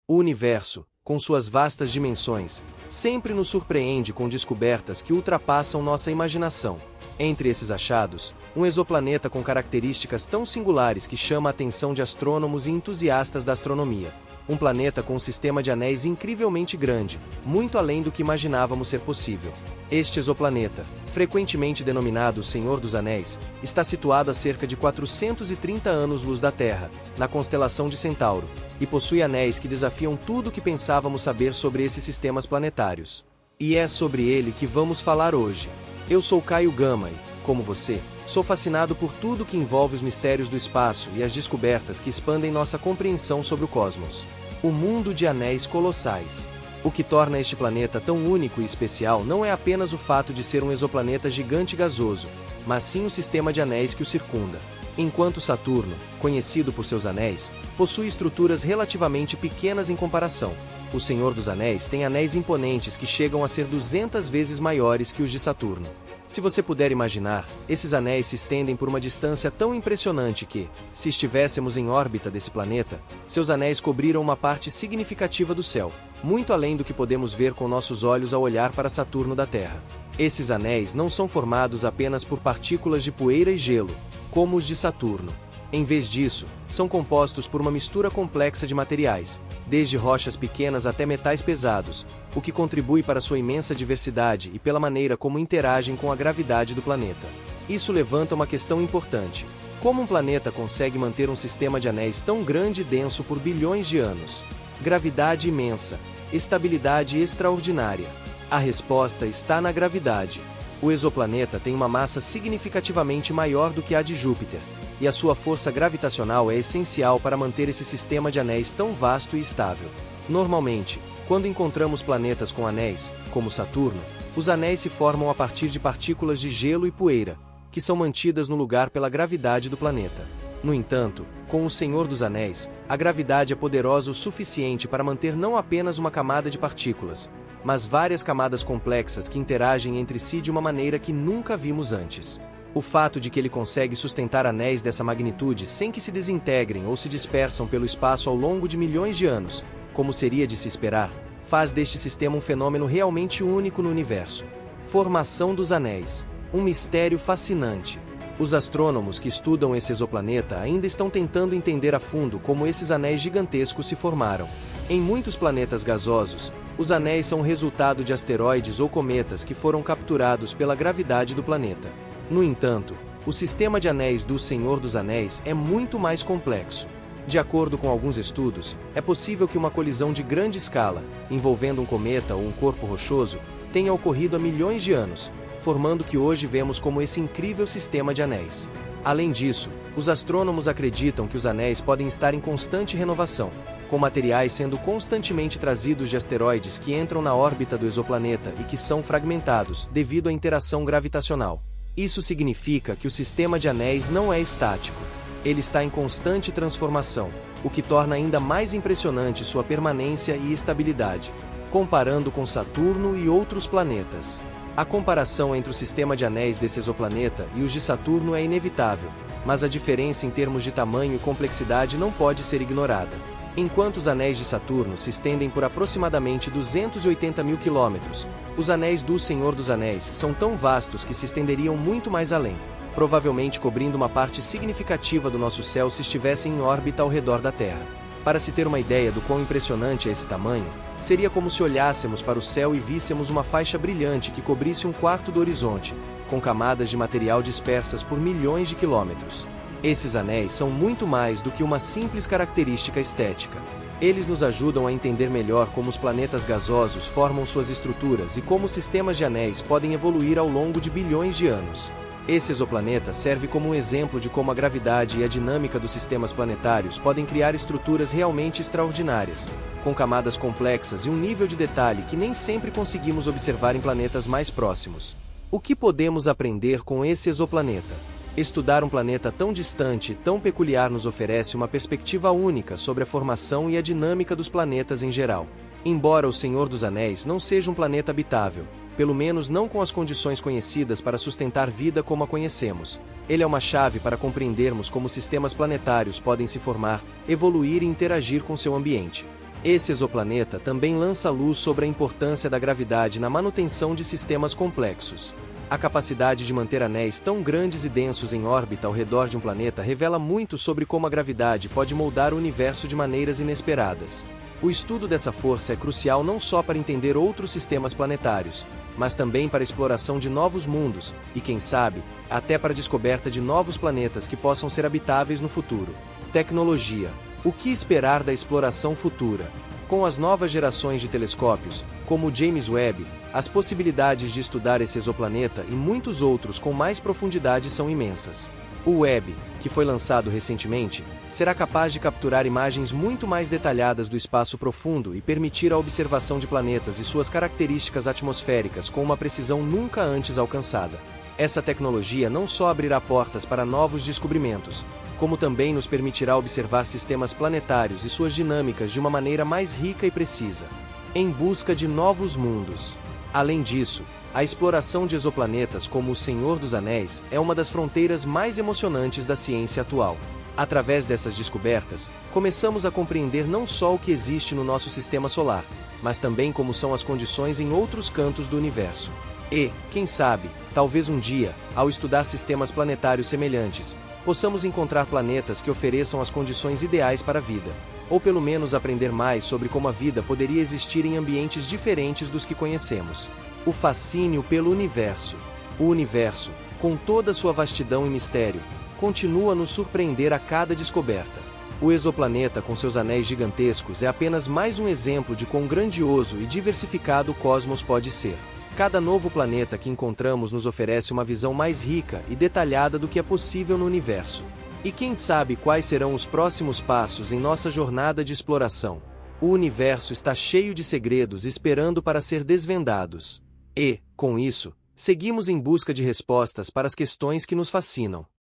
O universo, com suas vastas dimensões, sempre nos surpreende com descobertas que ultrapassam nossa imaginação. Entre esses achados, um exoplaneta com características tão singulares que chama a atenção de astrônomos e entusiastas da astronomia. Um planeta com um sistema de anéis incrivelmente grande, muito além do que imaginávamos ser possível. Este exoplaneta, frequentemente denominado o Senhor dos Anéis, está situado a cerca de 430 anos-luz da Terra, na constelação de Centauro, e possui anéis que desafiam tudo o que pensávamos saber sobre esses sistemas planetários. E é sobre ele que vamos falar hoje. Eu sou Caio Gama e, como você, sou fascinado por tudo que envolve os mistérios do espaço e as descobertas que expandem nossa compreensão sobre o cosmos. O mundo de anéis colossais. O que torna este planeta tão único e especial não é apenas o fato de ser um exoplaneta gigante e gasoso, mas sim o sistema de anéis que o circunda. Enquanto Saturno, conhecido por seus anéis, possui estruturas relativamente pequenas em comparação, o Senhor dos Anéis tem anéis imponentes que chegam a ser 200 vezes maiores que os de Saturno. Se você puder imaginar, esses anéis se estendem por uma distância tão impressionante que, se estivéssemos em órbita desse planeta, seus anéis cobriram uma parte significativa do céu, muito além do que podemos ver com nossos olhos ao olhar para Saturno da Terra. Esses anéis não são formados apenas por partículas de poeira e gelo, como os de Saturno. Em vez disso, são compostos por uma mistura complexa de materiais, desde rochas pequenas até metais pesados, o que contribui para sua imensa diversidade e pela maneira como interagem com a gravidade do planeta. Isso levanta uma questão importante: como um planeta consegue manter um sistema de anéis tão grande e denso por bilhões de anos? Gravidade imensa, estabilidade extraordinária. A resposta está na gravidade. O exoplaneta tem uma massa significativamente maior do que a de Júpiter, e a sua força gravitacional é essencial para manter esse sistema de anéis tão vasto e estável. Normalmente, quando encontramos planetas com anéis, como Saturno, os anéis se formam a partir de partículas de gelo e poeira, que são mantidas no lugar pela gravidade do planeta. No entanto, com o Senhor dos Anéis, a gravidade é poderosa o suficiente para manter não apenas uma camada de partículas, mas várias camadas complexas que interagem entre si de uma maneira que nunca vimos antes. O fato de que ele consegue sustentar anéis dessa magnitude sem que se desintegrem ou se dispersam pelo espaço ao longo de milhões de anos, como seria de se esperar, faz deste sistema um fenômeno realmente único no universo. Formação dos anéis. Um mistério fascinante. Os astrônomos que estudam esse exoplaneta ainda estão tentando entender a fundo como esses anéis gigantescos se formaram. Em muitos planetas gasosos, os anéis são resultado de asteroides ou cometas que foram capturados pela gravidade do planeta. No entanto, o sistema de anéis do Senhor dos Anéis é muito mais complexo. De acordo com alguns estudos, é possível que uma colisão de grande escala, envolvendo um cometa ou um corpo rochoso, tenha ocorrido há milhões de anos, formando o que hoje vemos como esse incrível sistema de anéis. Além disso, os astrônomos acreditam que os anéis podem estar em constante renovação, com materiais sendo constantemente trazidos de asteroides que entram na órbita do exoplaneta e que são fragmentados devido à interação gravitacional. Isso significa que o sistema de anéis não é estático. Ele está em constante transformação, o que torna ainda mais impressionante sua permanência e estabilidade, comparando com Saturno e outros planetas. A comparação entre o sistema de anéis desse exoplaneta e os de Saturno é inevitável, mas a diferença em termos de tamanho e complexidade não pode ser ignorada. Enquanto os anéis de Saturno se estendem por aproximadamente 280 mil quilômetros, os anéis do Senhor dos Anéis são tão vastos que se estenderiam muito mais além, provavelmente cobrindo uma parte significativa do nosso céu se estivessem em órbita ao redor da Terra. Para se ter uma ideia do quão impressionante é esse tamanho, seria como se olhássemos para o céu e víssemos uma faixa brilhante que cobrisse um quarto do horizonte, com camadas de material dispersas por milhões de quilômetros. Esses anéis são muito mais do que uma simples característica estética. Eles nos ajudam a entender melhor como os planetas gasosos formam suas estruturas e como sistemas de anéis podem evoluir ao longo de bilhões de anos. Esse exoplaneta serve como um exemplo de como a gravidade e a dinâmica dos sistemas planetários podem criar estruturas realmente extraordinárias, com camadas complexas e um nível de detalhe que nem sempre conseguimos observar em planetas mais próximos. O que podemos aprender com esse exoplaneta? Estudar um planeta tão distante e tão peculiar nos oferece uma perspectiva única sobre a formação e a dinâmica dos planetas em geral. Embora o Senhor dos Anéis não seja um planeta habitável, pelo menos não com as condições conhecidas para sustentar vida como a conhecemos, ele é uma chave para compreendermos como sistemas planetários podem se formar, evoluir e interagir com seu ambiente. Esse exoplaneta também lança luz sobre a importância da gravidade na manutenção de sistemas complexos. A capacidade de manter anéis tão grandes e densos em órbita ao redor de um planeta revela muito sobre como a gravidade pode moldar o universo de maneiras inesperadas. O estudo dessa força é crucial não só para entender outros sistemas planetários, mas também para a exploração de novos mundos, e quem sabe, até para a descoberta de novos planetas que possam ser habitáveis no futuro. Tecnologia. O que esperar da exploração futura? Com as novas gerações de telescópios, como o James Webb, as possibilidades de estudar esse exoplaneta e muitos outros com mais profundidade são imensas. O Webb, que foi lançado recentemente, será capaz de capturar imagens muito mais detalhadas do espaço profundo e permitir a observação de planetas e suas características atmosféricas com uma precisão nunca antes alcançada. Essa tecnologia não só abrirá portas para novos descobrimentos, como também nos permitirá observar sistemas planetários e suas dinâmicas de uma maneira mais rica e precisa. Em busca de novos mundos. Além disso, a exploração de exoplanetas como o Senhor dos Anéis é uma das fronteiras mais emocionantes da ciência atual. Através dessas descobertas, começamos a compreender não só o que existe no nosso sistema solar, mas também como são as condições em outros cantos do universo. E, quem sabe, talvez um dia, ao estudar sistemas planetários semelhantes, possamos encontrar planetas que ofereçam as condições ideais para a vida, ou pelo menos aprender mais sobre como a vida poderia existir em ambientes diferentes dos que conhecemos. O fascínio pelo universo. O universo, com toda sua vastidão e mistério, continua a nos surpreender a cada descoberta. O exoplaneta com seus anéis gigantescos é apenas mais um exemplo de quão grandioso e diversificado o cosmos pode ser. Cada novo planeta que encontramos nos oferece uma visão mais rica e detalhada do que é possível no universo. E quem sabe quais serão os próximos passos em nossa jornada de exploração? O universo está cheio de segredos esperando para ser desvendados. E, com isso, seguimos em busca de respostas para as questões que nos fascinam.